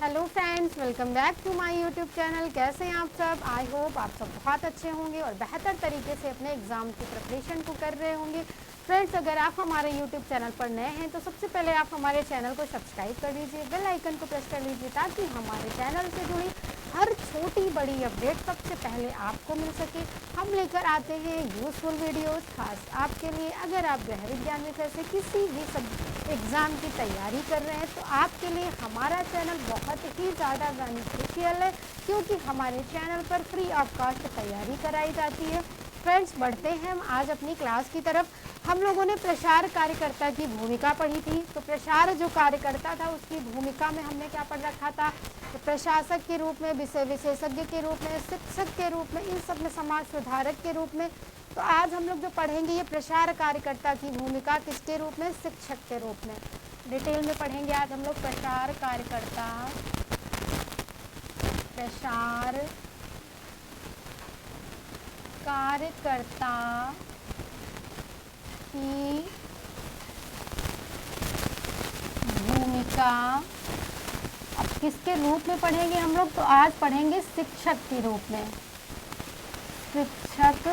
Hello friends, welcome back to my YouTube channel. कैसे हैं आप सब? आई होप आप सब बहुत अच्छे होंगे और बेहतर तरीके से अपने एग्ज़ाम की प्रिपरेशन को कर रहे होंगे। फ्रेंड्स, अगर आप हमारे यूट्यूब चैनल पर नए हैं तो सबसे पहले आप हमारे चैनल को सब्सक्राइब कर लीजिए, बेल आइकन को प्रेस कर लीजिए ताकि हमारे चैनल से जुड़ी हर छोटी बड़ी अपडेट सबसे पहले आपको मिल सके। हम लेकर आते हैं यूज़फुल वीडियोस खास आपके लिए। अगर आप गृह विज्ञान विषय से किसी भी सब एग्ज़ाम की तैयारी कर रहे हैं तो आपके लिए हमारा चैनल बहुत ही ज़्यादा बेनिफिशियल है, क्योंकि हमारे चैनल पर फ्री ऑफ कॉस्ट तैयारी कराई जाती है। फ्रेंड्स, बढ़ते हैं हम आज अपनी क्लास की तरफ। हम लोगों ने प्रसार कार्यकर्ता की भूमिका पढ़ी थी। तो प्रसार जो कार्यकर्ता था उसकी भूमिका में हमने क्या पढ़ रखा था? तो प्रशासक के रूप में, विषय विशेषज्ञ के रूप में, शिक्षक के रूप में, इन सब में समाज सुधारक के रूप में। तो आज हम लोग जो पढ़ेंगे ये प्रसार कार्यकर्ता की भूमिका किसके रूप में? शिक्षक के रूप में डिटेल में पढ़ेंगे आज हम लोग। प्रसार कार्यकर्ता, प्रसार कार्यकर्ता की भूमिका अब किसके रूप में पढ़ेंगे हम लोग? तो आज पढ़ेंगे शिक्षक के रूप में। शिक्षक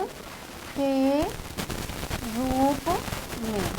के रूप में,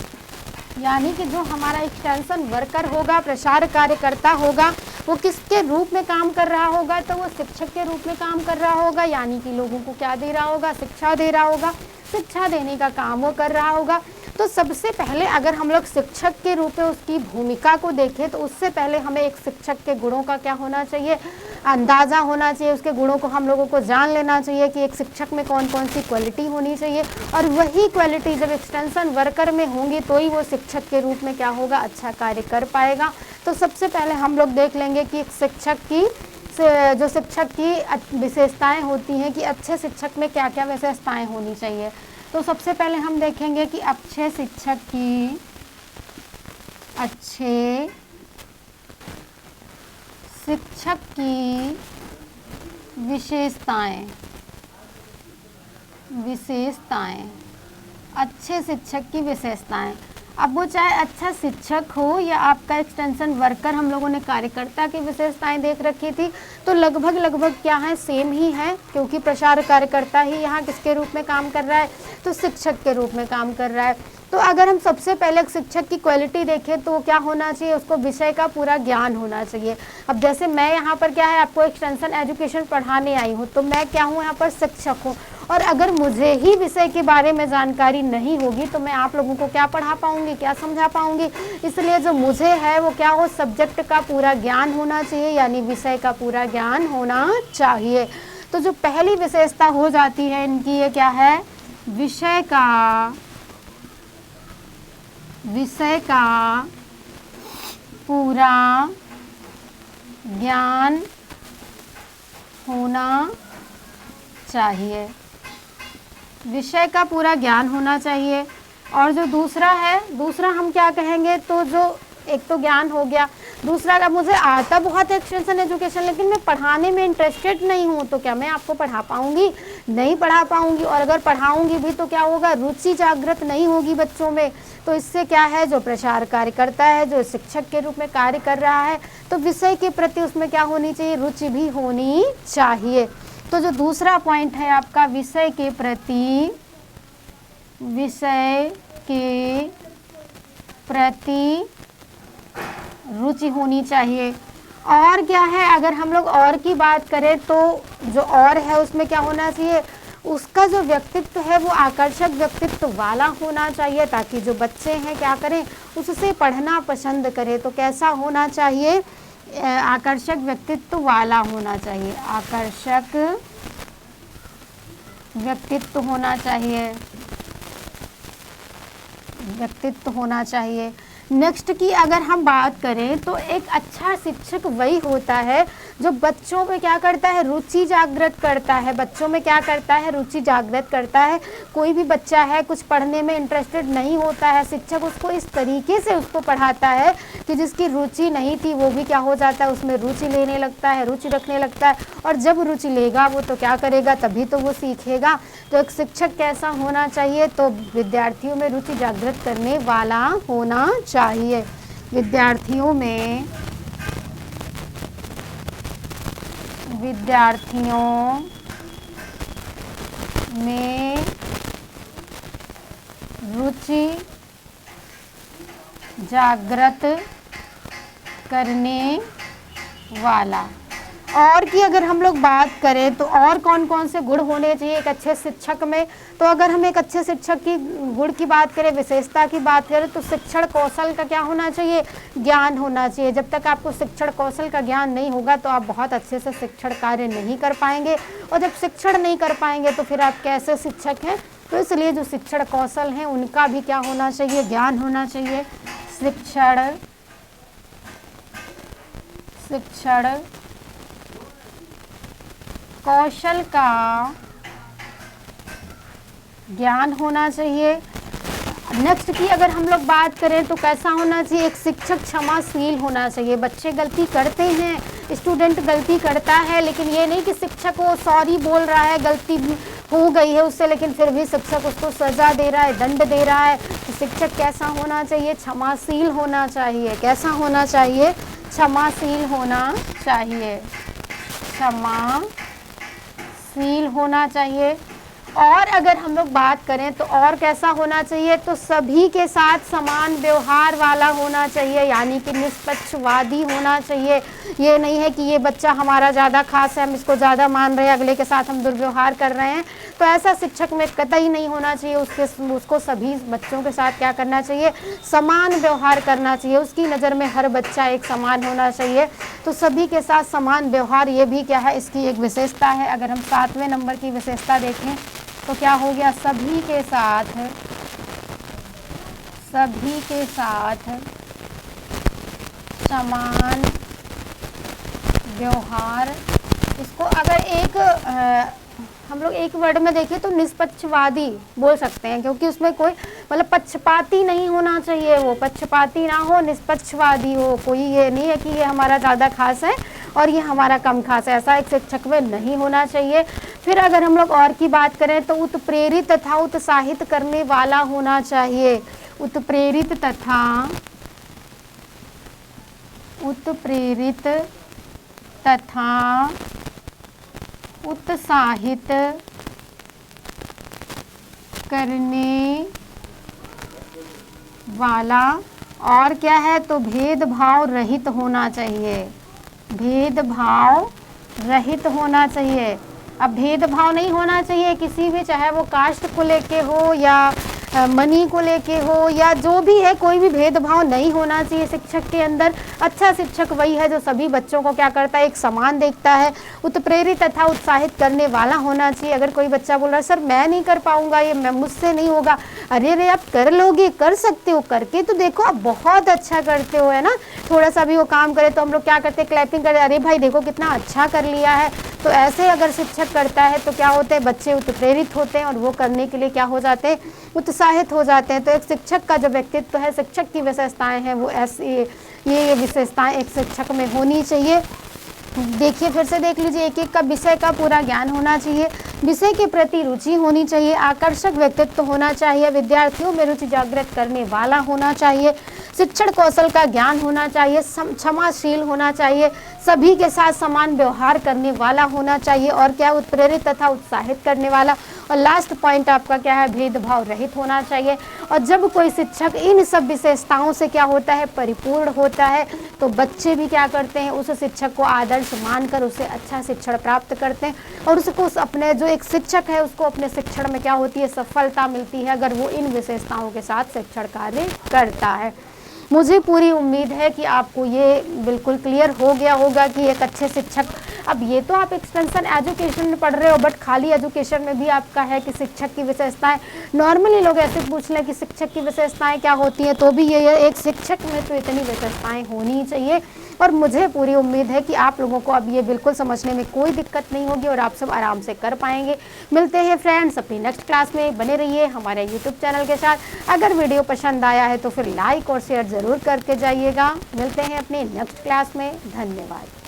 यानी कि जो हमारा एक्सटेंशन वर्कर होगा, प्रसार कार्यकर्ता होगा, वो किसके रूप में काम कर रहा होगा? तो वो शिक्षक के रूप में काम कर रहा होगा, यानी कि लोगों को क्या दे रहा होगा? शिक्षा दे रहा होगा। शिक्षा देने का काम वो कर रहा होगा। तो सबसे पहले अगर हम लोग शिक्षक के रूप में उसकी भूमिका को देखें तो उससे पहले हमें एक शिक्षक के गुणों का क्या होना चाहिए? अंदाज़ा होना चाहिए। उसके गुणों को हम लोगों को जान लेना चाहिए कि एक शिक्षक में कौन कौन सी क्वालिटी होनी चाहिए, और वही क्वालिटी जब एक्सटेंशन वर्कर में होंगी तो ही वो शिक्षक के रूप में क्या होगा? अच्छा कार्य कर पाएगा। तो सबसे पहले हम लोग देख लेंगे कि एक शिक्षक की जो शिक्षक की विशेषताएं होती हैं कि अच्छे शिक्षक में क्या क्या विशेषताएं होनी चाहिए। तो सबसे पहले हम देखेंगे कि अच्छे शिक्षक की विशेषताएं अच्छे शिक्षक की विशेषताएं। अब वो चाहे अच्छा शिक्षक हो या आपका एक्सटेंशन वर्कर, हम लोगों ने कार्यकर्ता की विशेषताएं देख रखी थी, तो लगभग क्या है? सेम ही है, क्योंकि प्रसार कार्यकर्ता ही यहाँ किसके रूप में काम कर रहा है? तो शिक्षक के रूप में काम कर रहा है। तो अगर हम सबसे पहले एक शिक्षक की क्वालिटी देखें तो क्या होना चाहिए? उसको विषय का पूरा ज्ञान होना चाहिए। अब जैसे मैं यहाँ पर क्या है, आपको एक्सटेंशन एजुकेशन पढ़ाने आई हूँ, तो मैं क्या हूँ? यहाँ पर शिक्षक हूँ, और अगर मुझे ही विषय के बारे में जानकारी नहीं होगी तो मैं आप लोगों को क्या पढ़ा पाऊंगी, क्या समझा पाऊंगी? इसलिए जो मुझे है वो क्या हो? सब्जेक्ट का पूरा ज्ञान होना चाहिए, यानी विषय का पूरा ज्ञान होना चाहिए। तो जो पहली विशेषता हो जाती है इनकी, ये क्या है? विषय का पूरा ज्ञान होना चाहिए। विषय का पूरा ज्ञान होना चाहिए। और जो दूसरा हम क्या कहेंगे? तो जो एक तो ज्ञान हो गया, दूसरा का मुझे आता बहुत है एक्सटेंशन एजुकेशन, लेकिन मैं पढ़ाने में इंटरेस्टेड नहीं हूँ, तो क्या मैं आपको पढ़ा पाऊँगी? नहीं पढ़ा पाऊँगी। और अगर पढ़ाऊँगी भी तो क्या होगा? रुचि जागृत नहीं होगी बच्चों में। तो इससे क्या है? जो प्रसार कार्यकर्ता है, जो शिक्षक के रूप में कार्य कर रहा है, तो विषय के प्रति उसमें क्या होनी चाहिए? रुचि भी होनी चाहिए। तो जो दूसरा पॉइंट है आपका, विषय के प्रति रुचि होनी चाहिए। और क्या है? अगर हम लोग और की बात करें तो जो और है उसमें क्या होना चाहिए? उसका जो व्यक्तित्व है वो आकर्षक व्यक्तित्व वाला होना चाहिए, ताकि जो बच्चे हैं क्या करें? उससे पढ़ना पसंद करें। तो कैसा होना चाहिए? आकर्षक व्यक्तित्व वाला होना चाहिए। आकर्षक व्यक्तित्व होना चाहिए। नेक्स्ट की अगर हम बात करें तो एक अच्छा शिक्षक वही होता है जो बच्चों में क्या करता है? रुचि जागृत करता है। बच्चों में क्या करता है? रुचि जागृत करता है। कोई भी बच्चा है कुछ पढ़ने में इंटरेस्टेड नहीं होता है, शिक्षक उसको इस तरीके से उसको पढ़ाता है कि जिसकी रुचि नहीं थी वो भी क्या हो जाता है? उसमें रुचि लेने लगता है, रुचि रखने लगता है। और जब रुचि लेगा वो तो क्या करेगा? तभी तो वो सीखेगा। तो एक शिक्षक कैसा होना चाहिए? तो विद्यार्थियों में रुचि जागृत करने वाला होना चाहिए। विद्यार्थियों में विद्यार्थियों में रुचि जागृत करने वाला। और की अगर हम लोग बात करें तो और कौन कौन से गुण होने चाहिए एक अच्छे शिक्षक में, तो अगर हम एक अच्छे शिक्षक की गुण की बात करें, विशेषता की बात करें, तो शिक्षण कौशल का क्या होना चाहिए, ज्ञान होना चाहिए। जब तक आपको शिक्षण कौशल का ज्ञान नहीं होगा तो आप बहुत अच्छे से शिक्षण कार्य नहीं कर पाएंगे, और जब शिक्षण नहीं कर पाएंगे तो फिर आप कैसे शिक्षक हैं। तो इसलिए जो शिक्षण कौशल हैं उनका भी क्या होना चाहिए, ज्ञान होना चाहिए। शिक्षण कौशल का ज्ञान होना चाहिए। नेक्स्ट की अगर हम लोग बात करें तो कैसा होना चाहिए, एक शिक्षक क्षमाशील होना चाहिए। बच्चे गलती करते हैं, स्टूडेंट गलती करता है, लेकिन ये नहीं कि शिक्षक वो सॉरी बोल रहा है, गलती हो गई है उससे, लेकिन फिर भी शिक्षक उसको सजा दे रहा है, दंड दे रहा है। तो शिक्षक कैसा होना चाहिए, क्षमाशील होना चाहिए। कैसा होना चाहिए, क्षमाशील होना चाहिए, क्षमाशील होना चाहिए। और अगर हम लोग बात करें तो और कैसा होना चाहिए, तो सभी के साथ समान व्यवहार वाला होना चाहिए, यानी कि निष्पक्षवादी होना चाहिए। ये नहीं है कि ये बच्चा हमारा ज़्यादा खास है, हम इसको ज़्यादा मान रहे हैं, अगले के साथ हम दुर्व्यवहार कर रहे हैं, तो ऐसा शिक्षक में कतई नहीं होना चाहिए। उसको सभी बच्चों के साथ क्या करना चाहिए, समान व्यवहार करना चाहिए। उसकी नज़र में हर बच्चा एक समान होना चाहिए। तो सभी के साथ समान व्यवहार, ये भी क्या है, इसकी एक विशेषता है। अगर हम 7वें नंबर की विशेषता देखें तो क्या हो गया, सभी के साथ समान व्यवहार। इसको अगर हम लोग एक वर्ड में देखें तो निष्पक्षवादी बोल सकते हैं, क्योंकि उसमें कोई मतलब पक्षपाती नहीं होना चाहिए, वो पक्षपाती ना हो, निष्पक्षवादी हो। कोई ये नहीं है कि ये हमारा ज़्यादा खास है और ये हमारा कम खास है, ऐसा एक शिक्षक में नहीं होना चाहिए। फिर अगर हम लोग और की बात करें तो उत्प्रेरित तथा उत्साहित करने वाला होना चाहिए। उत्प्रेरित तथा उत्साहित करने वाला। और क्या है, तो भेदभाव रहित होना चाहिए, भेदभाव रहित होना चाहिए। अब भेदभाव नहीं होना चाहिए किसी भी, चाहे वो कास्ट को लेके हो या मनी को लेके हो या जो भी है, कोई भी भेदभाव नहीं होना चाहिए शिक्षक के अंदर। अच्छा शिक्षक वही है जो सभी बच्चों को क्या करता है, एक समान देखता है। उत्प्रेरित तथा उत्साहित करने वाला होना चाहिए। अगर कोई बच्चा बोल रहा है सर मैं नहीं कर पाऊंगा, ये मुझसे नहीं होगा, अरे आप कर लोगे, कर सकते हो, करके तो देखो, आप बहुत अच्छा करते हो, है ना। थोड़ा सा भी वो काम करे तो हम लोग क्या करते हैं, क्लैपिंग करते, अरे भाई देखो कितना अच्छा कर लिया है। तो ऐसे अगर शिक्षक करता है तो क्या होते हैं, बच्चे उत्प्रेरित होते हैं और वो करने के लिए क्या हो जाते हैं, उत्साहित हो जाते हैं। तो एक शिक्षक का जो व्यक्तित्व है, शिक्षक की विशेषताएं हैं, वो ऐसी ये विशेषताएं एक शिक्षक में होनी चाहिए। देखिए फिर से देख लीजिए, एक एक का विषय का पूरा ज्ञान होना चाहिए, विषय के प्रति रुचि होनी चाहिए, आकर्षक व्यक्तित्व होना चाहिए, विद्यार्थियों में रुचि जागृत करने वाला होना चाहिए, शिक्षण कौशल का ज्ञान होना चाहिए, क्षमाशील होना चाहिए, सभी के साथ समान व्यवहार करने वाला होना चाहिए, और क्या, उत्प्रेरित तथा उत्साहित करने वाला। और लास्ट पॉइंट आपका क्या है, भेदभाव रहित होना चाहिए। और जब कोई शिक्षक इन सब विशेषताओं से क्या होता है, परिपूर्ण होता है, तो बच्चे भी क्या करते हैं, उस शिक्षक को आदर्श मानकर उससे अच्छा शिक्षण प्राप्त करते हैं, और उसको अपने जो एक शिक्षक है उसको अपने शिक्षण में क्या होती है, सफलता मिलती है, अगर वो इन विशेषताओं के साथ शिक्षण कार्य करता है। मुझे पूरी उम्मीद है कि आपको ये बिल्कुल क्लियर हो गया होगा कि एक अच्छे शिक्षक, अब ये तो आप एक्सटेंशन एजुकेशन में पढ़ रहे हो, बट खाली एजुकेशन में भी आपका है कि शिक्षक की विशेषताएं। नॉर्मली लोग ऐसे पूछ लें कि शिक्षक की विशेषताएं क्या होती हैं, तो भी ये एक शिक्षक में तो इतनी विशेषताएं होनी चाहिए। और मुझे पूरी उम्मीद है कि आप लोगों को अब ये बिल्कुल समझने में कोई दिक्कत नहीं होगी और आप सब आराम से कर पाएंगे। मिलते हैं फ्रेंड्स अपनी नेक्स्ट क्लास में, बने रहिए हमारे यूट्यूब चैनल के साथ। अगर वीडियो पसंद आया है तो फिर लाइक और शेयर ज़रूर करके जाइएगा। मिलते हैं अपनी नेक्स्ट क्लास में, धन्यवाद।